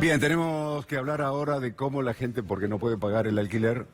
Bien, tenemos que hablar ahora de cómo la gente, porque no puede pagar el alquiler,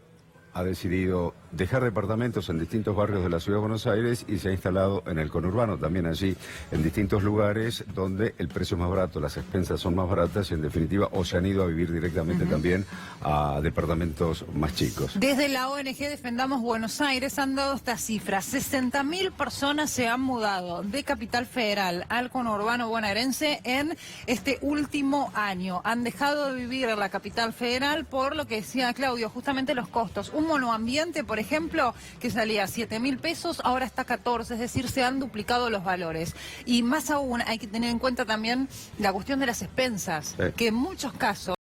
ha decidido dejar departamentos en distintos barrios de la Ciudad de Buenos Aires y se ha instalado en el conurbano, también allí, en distintos lugares donde el precio es más barato, las expensas son más baratas y en definitiva o se han ido a vivir directamente también a departamentos más chicos. Desde la ONG Defendamos Buenos Aires han dado estas cifras. 60.000 personas se han mudado de Capital Federal al conurbano bonaerense en este último año. Han dejado de vivir en la Capital Federal por lo que decía Claudio, justamente los costos. Un monoambiente, por ejemplo, que salía 7.000 pesos, ahora está 14, es decir, se han duplicado los valores. Y más aún, hay que tener en cuenta también la cuestión de las expensas, que en muchos casos,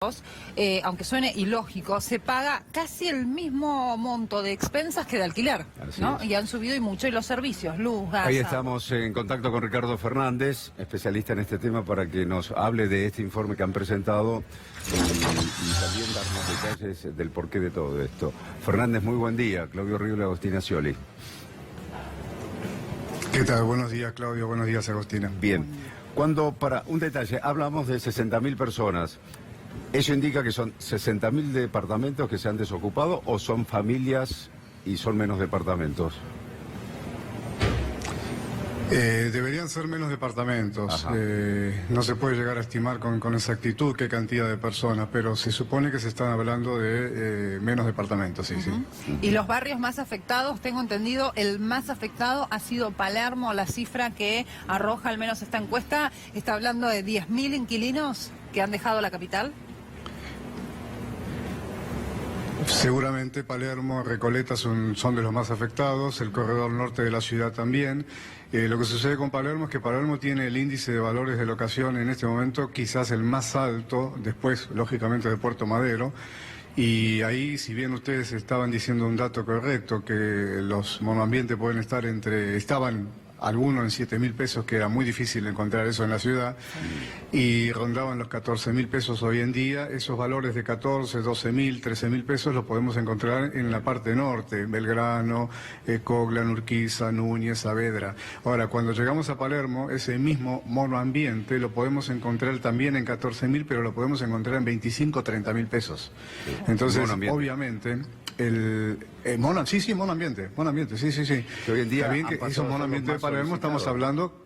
aunque suene ilógico, se paga casi el mismo monto de expensas que de alquiler, ¿no? Y han subido y mucho, y los servicios, luz, gas. Ahí estamos en contacto con Ricardo Fernández, especialista en este tema, para que nos hable de este informe que han presentado y también darnos detalles del porqué de todo esto. Fernández, muy buen día. Claudio Río y Agostina Scioli. ¿Qué tal? Buenos días, Claudio. Buenos días, Agostina. Bien. Cuando, para un detalle, hablamos de 60.000 personas, ¿eso indica que son 60.000 departamentos que se han desocupado o son familias y son menos departamentos? Deberían ser menos departamentos. No se puede llegar a estimar con exactitud qué cantidad de personas, pero se supone que se están hablando de menos departamentos, sí, sí. Y los barrios más afectados, tengo entendido, el más afectado ha sido Palermo. La cifra que arroja al menos esta encuesta está hablando de 10.000 inquilinos que han dejado la capital. Seguramente Palermo, Recoleta son de los más afectados, el corredor norte de la ciudad también. Lo que sucede con Palermo es que Palermo tiene el índice de valores de locación en este momento quizás el más alto, después lógicamente de Puerto Madero. Y ahí, si bien ustedes estaban diciendo un dato correcto, que los monoambientes pueden estar estaban algunos en 7.000 pesos, que era muy difícil encontrar eso en la ciudad, y rondaban los 14.000 pesos hoy en día. Esos valores de 14, 12.000, 13.000 pesos los podemos encontrar en la parte norte, Belgrano, Coglan, Urquiza, Núñez, Saavedra. Ahora, cuando llegamos a Palermo, ese mismo monoambiente lo podemos encontrar también en 14.000, pero lo podemos encontrar en 25, 30.000 pesos. Entonces, obviamente, monoambiente, sí. Que hoy en día está bien que esos monoambientes de Palermo estamos hablando.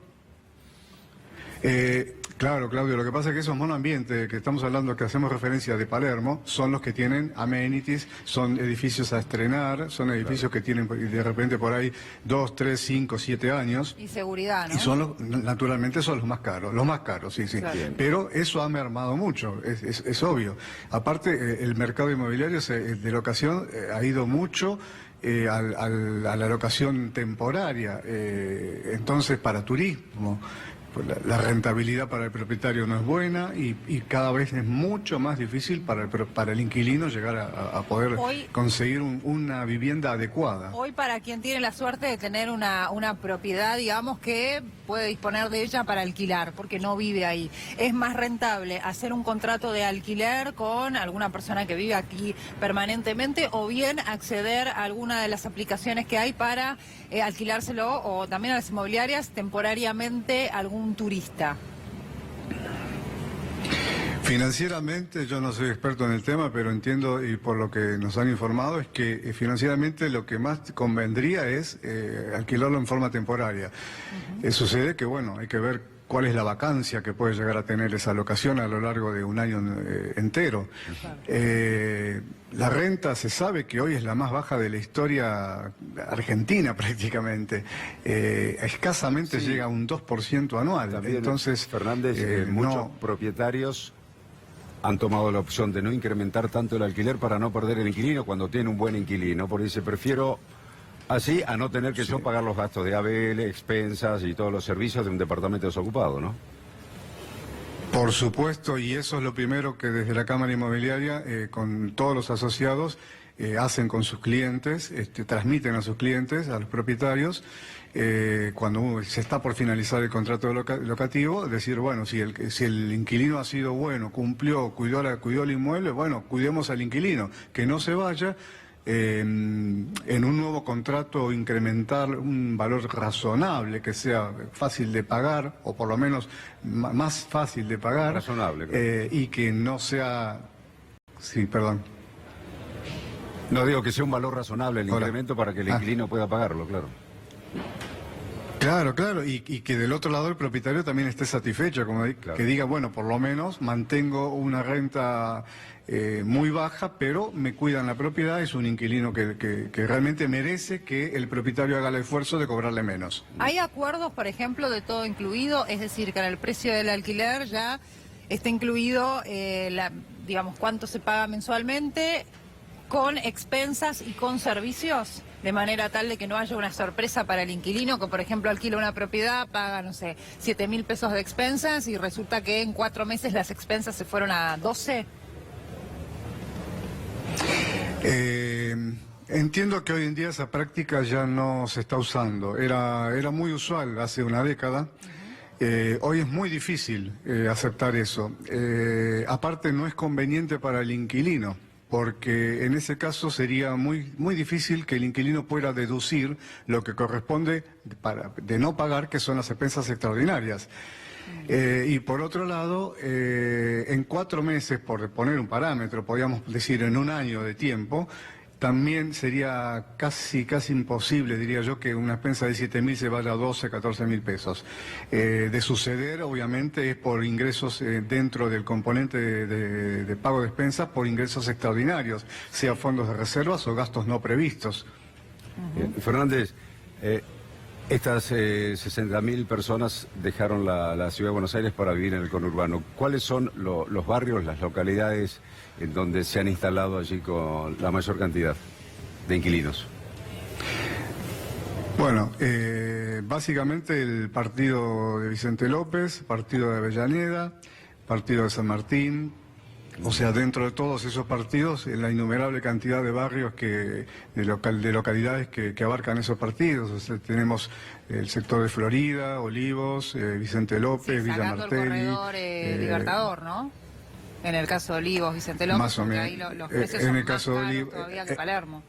Claro, Claudio, lo que pasa es que esos monoambientes que estamos hablando, que hacemos referencia de Palermo, son los que tienen amenities, son edificios a estrenar, son edificios que tienen de repente por ahí 2, 3, 5, 7 años. Y seguridad, ¿no? Y son naturalmente son los más caros, sí. Claro. Pero eso ha mermado mucho, es obvio. Aparte, el mercado inmobiliario de locación ha ido mucho a la locación temporaria, entonces para turismo. La rentabilidad para el propietario no es buena y cada vez es mucho más difícil para el inquilino llegar a poder conseguir una vivienda adecuada. Hoy, para quien tiene la suerte de tener una propiedad, digamos, que puede disponer de ella para alquilar, porque no vive ahí, ¿es más rentable hacer un contrato de alquiler con alguna persona que vive aquí permanentemente o bien acceder a alguna de las aplicaciones que hay para alquilárselo, o también a las inmobiliarias temporariamente a algún turista? Financieramente, yo no soy experto en el tema, pero entiendo, y por lo que nos han informado, es que financieramente lo que más convendría es alquilarlo en forma temporaria. Sucede que, bueno, hay que ver cuál es la vacancia que puede llegar a tener esa locación a lo largo de un año entero. La renta se sabe que hoy es la más baja de la historia argentina prácticamente. Escasamente llega a un 2% anual. También, entonces, Fernández, muchos propietarios han tomado la opción de no incrementar tanto el alquiler para no perder el inquilino cuando tiene un buen inquilino, porque dice, prefiero así a no tener que yo pagar los gastos de ABL, expensas y todos los servicios de un departamento desocupado, ¿no? Por supuesto, y eso es lo primero que desde la Cámara Inmobiliaria, con todos los asociados, hacen con sus clientes, transmiten a sus clientes, a los propietarios, cuando se está por finalizar el contrato locativo, decir, bueno, si el inquilino ha sido bueno, cumplió, cuidó el inmueble, bueno, cuidemos al inquilino, que no se vaya. en un nuevo contrato incrementar un valor razonable que sea fácil de pagar, o por lo menos más fácil de pagar. Razonable, claro. Y que no sea... Sí, perdón. No digo que sea un valor razonable el Hola. incremento para que el inquilino pueda pagarlo, claro. Claro, claro, y que del otro lado el propietario también esté satisfecho, como Claro. que diga, bueno, por lo menos mantengo una renta muy baja, pero me cuidan la propiedad, es un inquilino que realmente merece que el propietario haga el esfuerzo de cobrarle menos. ¿Hay acuerdos, por ejemplo, de todo incluido? Es decir, que en el precio del alquiler ya está incluido, digamos, cuánto se paga mensualmente, con expensas y con servicios, de manera tal de que no haya una sorpresa para el inquilino, que por ejemplo alquila una propiedad, paga, no sé, 7.000 pesos de expensas y resulta que en 4 meses las expensas se fueron a 12. Entiendo que hoy en día esa práctica ya no se está usando. Era muy usual hace una década. Hoy es muy difícil aceptar eso. Aparte no es conveniente para el inquilino, porque en ese caso sería muy difícil que el inquilino pueda deducir lo que corresponde de no pagar, que son las expensas extraordinarias. Y por otro lado, en 4 meses, por poner un parámetro, podríamos decir en un año de tiempo, también sería casi imposible, diría yo, que una expensa de 7.000 se vaya a 12, 14.000 pesos. De suceder, obviamente, es por ingresos dentro del componente de pago de expensas, por ingresos extraordinarios, sea fondos de reservas o gastos no previstos. Fernández, estas 60.000 personas dejaron la ciudad de Buenos Aires para vivir en el conurbano. ¿Cuáles son los barrios, las localidades en donde se han instalado allí con la mayor cantidad de inquilinos? Bueno, básicamente el partido de Vicente López, partido de Avellaneda, partido de San Martín. O sea, dentro de todos esos partidos, la innumerable cantidad de barrios de localidades que abarcan esos partidos. O sea, tenemos el sector de Florida, Olivos, Vicente López, Sí, Villa sacando Martelli. el corredor Libertador, ¿no? En el caso de Olivos, Vicente López, Más o porque menos. ahí los precios En son el más caso de caros Olivos, todavía que Palermo.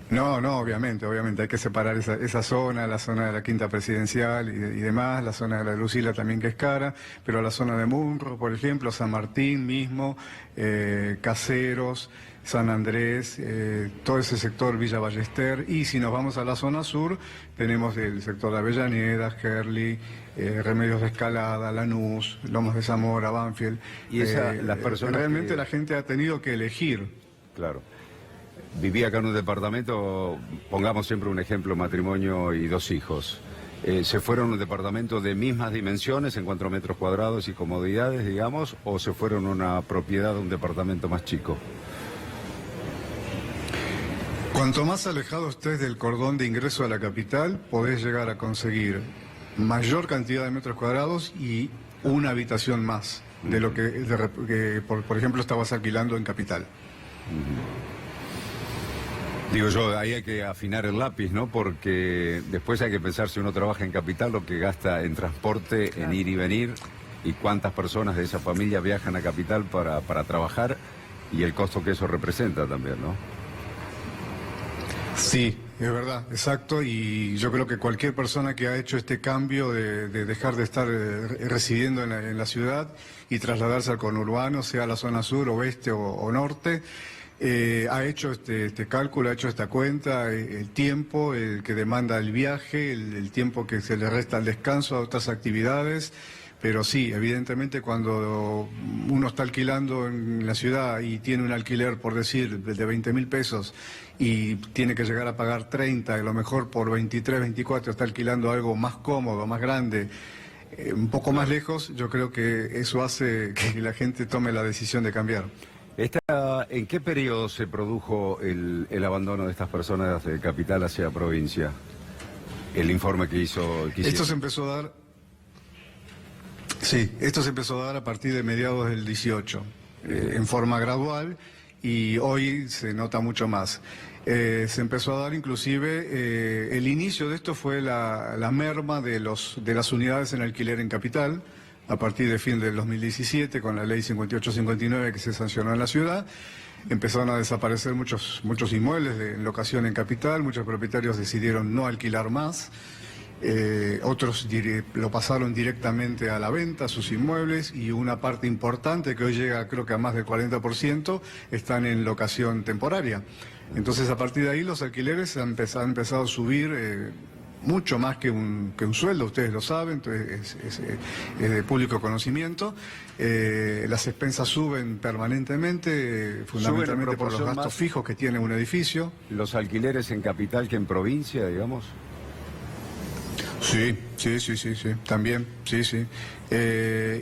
No, obviamente, hay que separar esa zona, la zona de la Quinta Presidencial y demás, la zona de la Lucila también que es cara, pero la zona de Munro, por ejemplo, San Martín mismo, Caseros, San Andrés, todo ese sector Villa Ballester, y si nos vamos a la zona sur, tenemos el sector de Avellaneda, Gerli, Remedios de Escalada, Lanús, Lomas de Zamora, Banfield. Y las personas realmente que... la gente ha tenido que elegir. Claro. Vivía acá en un departamento, pongamos siempre un ejemplo, matrimonio y 2 hijos. ¿Se fueron a un departamento de mismas dimensiones en cuanto a metros cuadrados y comodidades, digamos, o se fueron a una propiedad de un departamento más chico? Cuanto más alejado estés del cordón de ingreso a la capital, podés llegar a conseguir mayor cantidad de metros cuadrados y una habitación más de lo que por ejemplo, estabas alquilando en capital. Digo yo, ahí hay que afinar el lápiz, ¿no? Porque después hay que pensar, si uno trabaja en capital, lo que gasta en transporte, en ir y venir, y cuántas personas de esa familia viajan a capital para trabajar, y el costo que eso representa también, ¿no? Sí, es verdad, exacto, y yo creo que cualquier persona que ha hecho este cambio de dejar de estar residiendo en la ciudad y trasladarse al conurbano, sea a la zona sur, oeste o norte, ha hecho este cálculo, ha hecho esta cuenta, el tiempo el que demanda el viaje, el tiempo que se le resta al descanso, a otras actividades, pero sí, evidentemente cuando uno está alquilando en la ciudad y tiene un alquiler, por decir, de 20.000 pesos y tiene que llegar a pagar 30, a lo mejor por 23, 24 está alquilando algo más cómodo, más grande, un poco más lejos, yo creo que eso hace que la gente tome la decisión de cambiar. ¿En qué periodo se produjo el abandono de estas personas de capital hacia provincia? El informe que hizo... Esto se empezó a dar... Sí, esto se empezó a dar a partir de mediados del 18, en forma gradual, y hoy se nota mucho más. Se empezó a dar inclusive, el inicio de esto fue la merma de las unidades en alquiler en capital, a partir de fin del 2017 con la ley 5859 que se sancionó en la ciudad. Empezaron a desaparecer muchos inmuebles en locación en capital, muchos propietarios decidieron no alquilar más. Otros lo pasaron directamente a la venta, sus inmuebles, y una parte importante que hoy llega creo que a más del 40% están en locación temporaria. Entonces a partir de ahí los alquileres han empezado a subir mucho más que un sueldo, ustedes lo saben, entonces es de público conocimiento. Las expensas suben permanentemente, fundamentalmente por los gastos fijos que tiene un edificio. ¿Los alquileres en capital que en provincia, digamos? Sí, también, sí.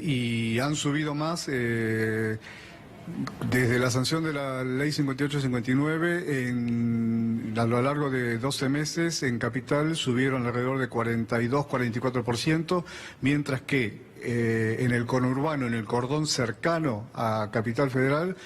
Y han subido más desde la sanción de la ley 58-59, a lo largo de 12 meses en capital subieron alrededor de 42-44%, mientras que en el conurbano, en el cordón cercano a Capital Federal,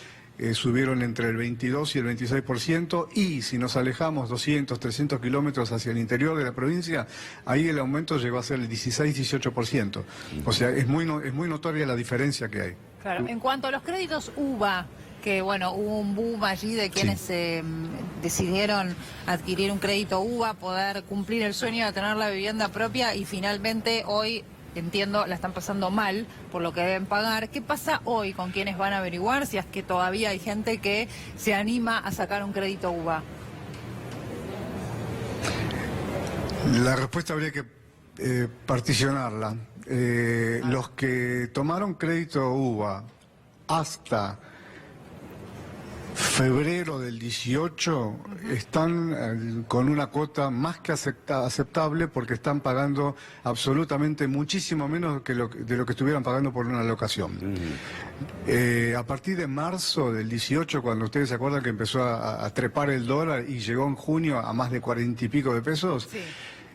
subieron entre el 22 y el 26%, y si nos alejamos 200, 300 kilómetros hacia el interior de la provincia, ahí el aumento llegó a ser el 16-18%. O sea, es muy notoria la diferencia que hay. Claro. En cuanto a los créditos UVA, que bueno, hubo un boom allí de quienes decidieron adquirir un crédito UVA, poder cumplir el sueño de tener la vivienda propia, y finalmente hoy, entiendo, la están pasando mal por lo que deben pagar. ¿Qué pasa hoy con quienes van a averiguar si es que todavía hay gente que se anima a sacar un crédito UVA? La respuesta habría que particionarla. Los que tomaron crédito UVA hasta febrero del 18 están con una cuota más que aceptable, porque están pagando absolutamente muchísimo menos de lo que estuvieran pagando por una locación. A partir de marzo del 18, cuando ustedes se acuerdan que empezó a trepar el dólar y llegó en junio a más de 40 y pico de pesos, sí.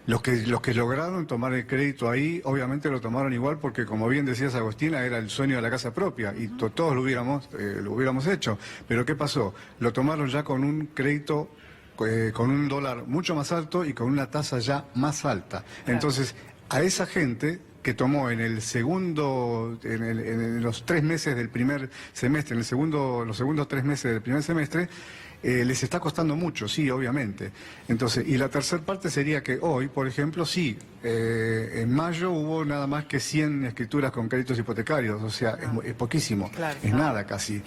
Los que lograron tomar el crédito ahí, obviamente lo tomaron igual, porque como bien decías, Agostina, era el sueño de la casa propia y todos lo hubiéramos hecho. Pero ¿qué pasó? Lo tomaron ya con un crédito con un dólar mucho más alto y con una tasa ya más alta. Claro. Entonces, a esa gente que tomó en el segundo, en los 3 meses del primer semestre, los segundos 3 meses del primer semestre, les está costando mucho, sí, obviamente. Entonces, y la tercera parte sería que hoy, por ejemplo, sí, en mayo hubo nada más que 100 escrituras con créditos hipotecarios, o sea, es poquísimo, claro, es nada casi.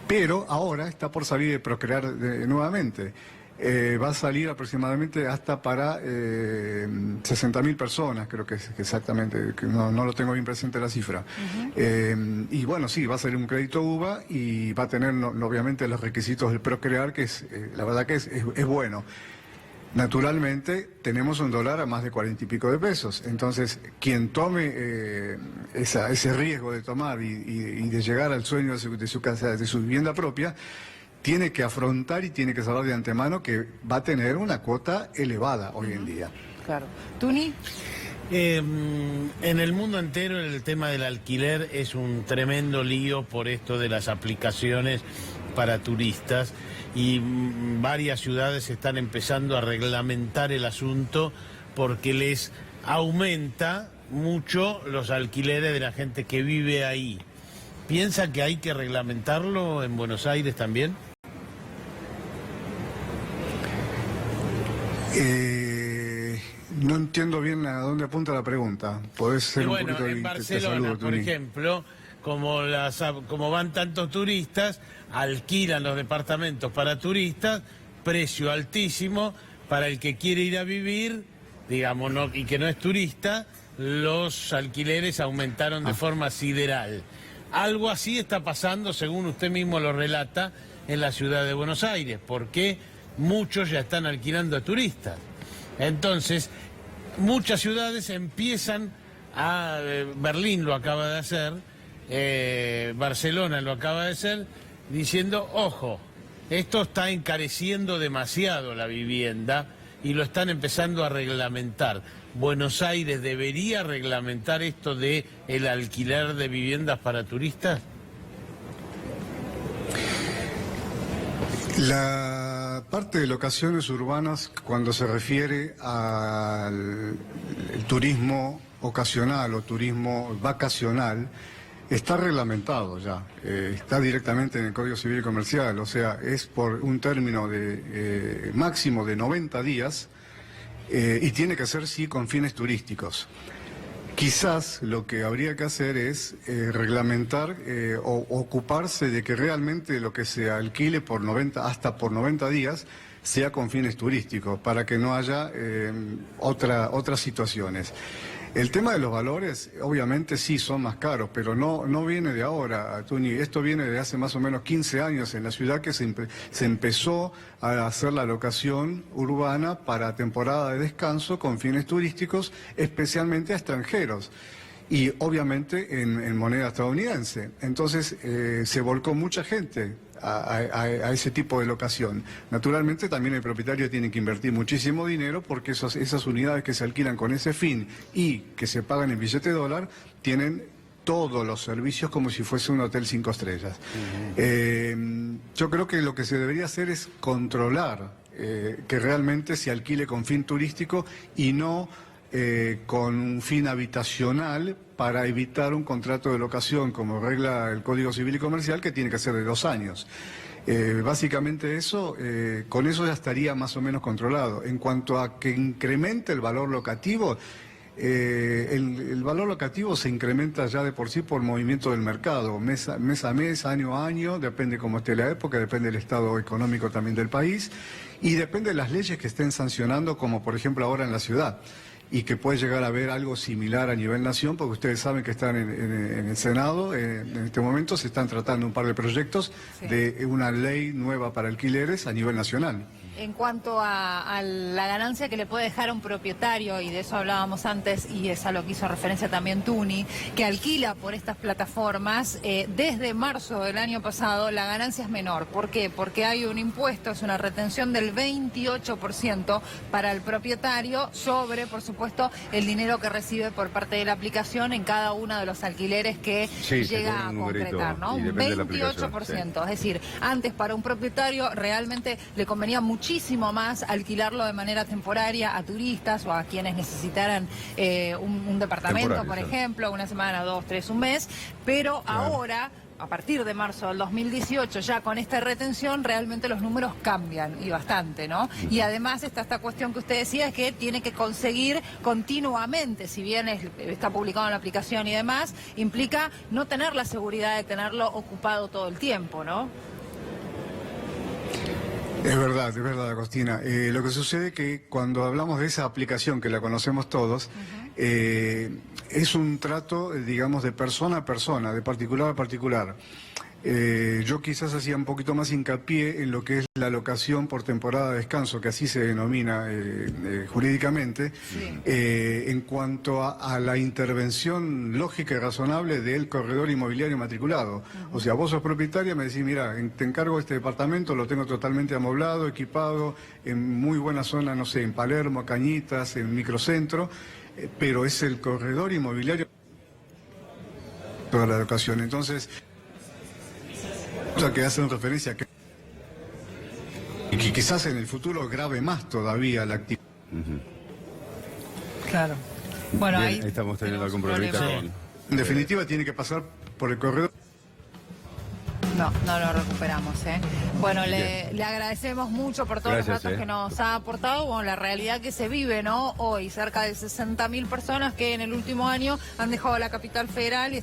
Pero ahora está por salir de Procrear nuevamente. Va a salir aproximadamente hasta para 60.000 personas, creo que es exactamente, que no lo tengo bien presente la cifra. Y bueno, sí, va a salir un crédito UVA y va a tener obviamente los requisitos del Procrear, que es la verdad que es bueno. Naturalmente tenemos un dólar a más de 40 y pico de pesos, entonces quien tome ese riesgo de tomar y de llegar al sueño de su casa, de su vivienda propia, tiene que afrontar y tiene que saber de antemano que va a tener una cuota elevada hoy en día. Claro. ¿Tuni? En el mundo entero el tema del alquiler es un tremendo lío por esto de las aplicaciones para turistas, y varias ciudades están empezando a reglamentar el asunto porque les aumenta mucho los alquileres de la gente que vive ahí. ¿Piensa que hay que reglamentarlo en Buenos Aires también? No entiendo bien a dónde apunta la pregunta. ¿Podés ser un poquito en Barcelona, por ejemplo, como van tantos turistas, alquilan los departamentos para turistas, precio altísimo, para el que quiere ir a vivir, digamos, y que no es turista, los alquileres aumentaron de forma sideral. Algo así está pasando, según usted mismo lo relata, en la ciudad de Buenos Aires, porque muchos ya están alquilando a turistas. Entonces, muchas ciudades empiezan Berlín lo acaba de hacer, Barcelona lo acaba de hacer, diciendo, ojo, esto está encareciendo demasiado la vivienda y lo están empezando a reglamentar. ¿Buenos Aires debería reglamentar esto de el alquiler de viviendas para turistas? La parte de locaciones urbanas, cuando se refiere al el turismo ocasional o turismo vacacional, está reglamentado ya, está directamente en el Código Civil y Comercial, o sea, es por un término de máximo de 90 días y tiene que ser sí con fines turísticos. Quizás lo que habría que hacer es reglamentar o ocuparse de que realmente lo que se alquile por hasta por 90 días sea con fines turísticos, para que no haya otras situaciones. El tema de los valores, obviamente sí son más caros, pero no viene de ahora, Tuni. Esto viene de hace más o menos 15 años en la ciudad, que se empezó a hacer la locación urbana para temporada de descanso con fines turísticos, especialmente a extranjeros. Y obviamente en moneda estadounidense. Entonces se volcó mucha gente a ese tipo de locación. Naturalmente también el propietario tiene que invertir muchísimo dinero, porque esas unidades que se alquilan con ese fin y que se pagan en billete de dólar tienen todos los servicios como si fuese un hotel 5 estrellas. Yo creo que lo que se debería hacer es controlar que realmente se alquile con fin turístico y no con un fin habitacional, para evitar un contrato de locación, como regla el Código Civil y Comercial, que tiene que ser de 2 años. Básicamente eso, con eso ya estaría más o menos controlado. En cuanto a que incremente el valor locativo, el valor locativo se incrementa ya de por sí por movimiento del mercado, mes a mes, año a año, depende cómo esté la época, depende del estado económico también del país, y depende de las leyes que estén sancionando, como por ejemplo ahora en la ciudad, y que puede llegar a haber algo similar a nivel nación, porque ustedes saben que están en el Senado, en este momento se están tratando un par de proyectos de una ley nueva para alquileres a nivel nacional. En cuanto a la ganancia que le puede dejar a un propietario, y de eso hablábamos antes, y es a lo que hizo referencia también Tuni, que alquila por estas plataformas, desde marzo del año pasado la ganancia es menor. ¿Por qué? Porque hay un impuesto, es una retención del 28% para el propietario sobre, por supuesto, el dinero que recibe por parte de la aplicación en cada uno de los alquileres que llega a concretar, ¿no? Un 28%. Es decir, antes para un propietario realmente le convenía muchísimo más alquilarlo de manera temporaria a turistas o a quienes necesitaran un departamento, por ejemplo, una semana, 2, 3, un mes, pero ahora, a partir de marzo del 2018, ya con esta retención, realmente los números cambian, y bastante, ¿no? Y además está esta cuestión que usted decía, es que tiene que conseguir continuamente, si bien está publicado en la aplicación y demás, implica no tener la seguridad de tenerlo ocupado todo el tiempo, ¿no? Es verdad, Agostina. Lo que sucede es que cuando hablamos de esa aplicación, que la conocemos todos, es un trato, digamos, de persona a persona, de particular a particular. Yo quizás hacía un poquito más hincapié en lo que es la locación por temporada de descanso, que así se denomina jurídicamente, en cuanto a la intervención lógica y razonable del corredor inmobiliario matriculado. O sea, vos sos propietaria, me decís, mira, te encargo este departamento, lo tengo totalmente amoblado, equipado, en muy buena zona, no sé, en Palermo, Cañitas, en Microcentro, pero es el corredor inmobiliario toda la locación. Entonces, que hacen referencia a que quizás en el futuro grave más todavía la actividad. Claro. Bueno, bien, ahí estamos teniendo algún problema. En definitiva, tiene que pasar por el corredor. No lo recuperamos, ¿eh? Bueno, le agradecemos mucho por todos los datos que nos ha aportado. Bueno, la realidad que se vive, ¿no? Hoy, cerca de 60.000 personas que en el último año han dejado la capital federal y